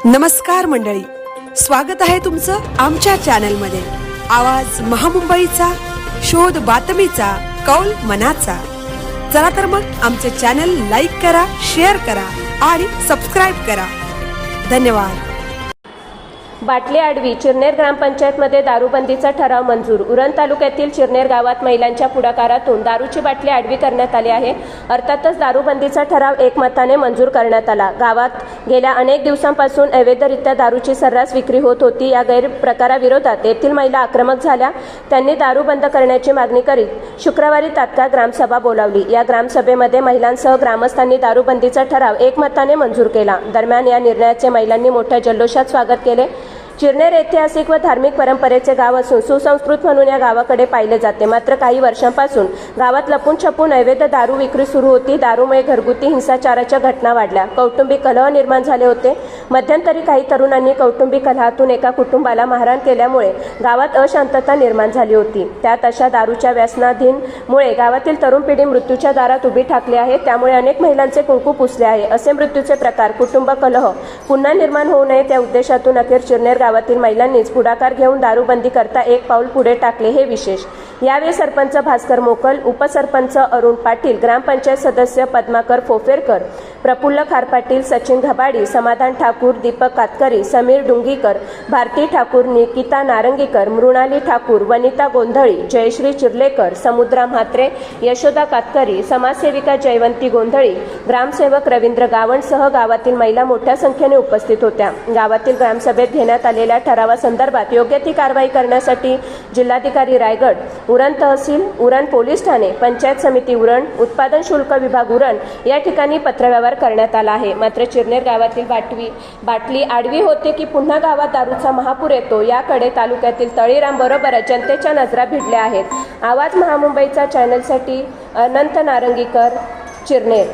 नमस्कार मंडळी, स्वागत आहे तुमचं आमच्या चॅनलमध्ये। आवाज महामुंबईचा, शोध बातमीचा, कौल मनाचा। चला तर मग आमचे चॅनल लाईक करा, शेअर करा आणि सबस्क्राइब करा। धन्यवाद। बाटली आडवी चिरनेर ग्रामपंचायतमध्ये दारूबंदीचा ठराव मंजूर। उरण तालुक्यातील चिरनेर गावात महिलांच्या पुढाकारातून दारूची बाटली आडवी करण्यात आली आहे। अर्थातच दारूबंदीचा ठराव एकमताने मंजूर करण्यात आला। गावात गेल्या अनेक दिवसांपासून अवैधरित्या दारूची सर्रास विक्री होत होती। या गैरप्रकाराविरोधात येथील महिला आक्रमक झाल्या। त्यांनी दारू बंद करण्याची मागणी करीत शुक्रवारी तात्काळ ग्रामसभा बोलावली। या ग्रामसभेमध्ये महिलांसह ग्रामस्थांनी दारूबंदीचा ठराव एकमताने मंजूर केला। दरम्यान या निर्णयाचे महिलांनी मोठ्या जल्लोषात स्वागत केले। चिरनेर ऐतिहासिक व धार्मिक परंपरेचे गाव असून सुसंस्कृत म्हणून या गावाकडे पाहिले जाते। मात्र काही वर्षांपासून गावात लपून छपून अवैध दारू विक्री सुरू होती। दारूमुळे घरगुती हिंसाचाराच्या घटना वाढल्या, कौटुंबिक कलह निर्माण झाले होते। मध्यंतरी काही तरुणांनी कौटुंबिक कलहातून एका कुटुंबाला मारहाण केल्यामुळे गावात अशांतता निर्माण झाली होती। त्यात अशा दारूच्या व्यसनाधीनमुळे गावातील तरुण पिढी मृत्यूच्या दारात उभी ठाकली आहे। त्यामुळे अनेक महिलांचे कुंकू पुसले आहे। असे मृत्यूचे प्रकार, कुटुंब कलह पुन्हा निर्माण होऊ नये त्या उद्देशातून अखेर चिरनेर गावातील महिलांनीच पुढाकार घेऊन दारूबंदी करता एक पाऊल पुढे टाकले, हे विशेष। यावेळी सरपंच भास्कर मोकल, उपसरपंच अरुण पाटील, ग्रामपंचायत सदस्य पद्माकर फोफेरकर, प्रफुल्ल खारपाटील, सचिन घबाडी, समाधान ठाकूर, दीपक कातकरी, समीर डुंगीकर, भारती ठाकूर, निकिता नारंगीकर, मृणाली ठाकूर, वनिता गोंधळी, जयश्री चिर्लेकर, समुद्रा म्हात्रे, यशोदा कातकरी, समाजसेविका जयवंती गोंधळी, ग्रामसेवक रवींद्र गावणसह गावातील महिला मोठ्या संख्येने उपस्थित होत्या। गावातील ग्रामसभेत घेण्यात आलेल्या ठरावासंदर्भात योग्य ती कारवाई करण्यासाठी जिल्हाधिकारी रायगड, उरण तहसील, उरण पोलीस ठाणे, पंचायत समिती उरण, उत्पादन शुल्क विभाग उरण या ठिकाणी पत्रव्यवहार करण्यात आला आहे। मात्र चिरनेर गावातील बाटली आडवी होते की पुन्हा गावात दारूचा महापूर येतो, याकडे तालुक्यातील तळीरामबरोबरच जनतेच्या नजरा भिडल्या आहेत। आवाज महामुंबईचा चॅनलसाठी अनंत नारंगीकर, चिरनेर।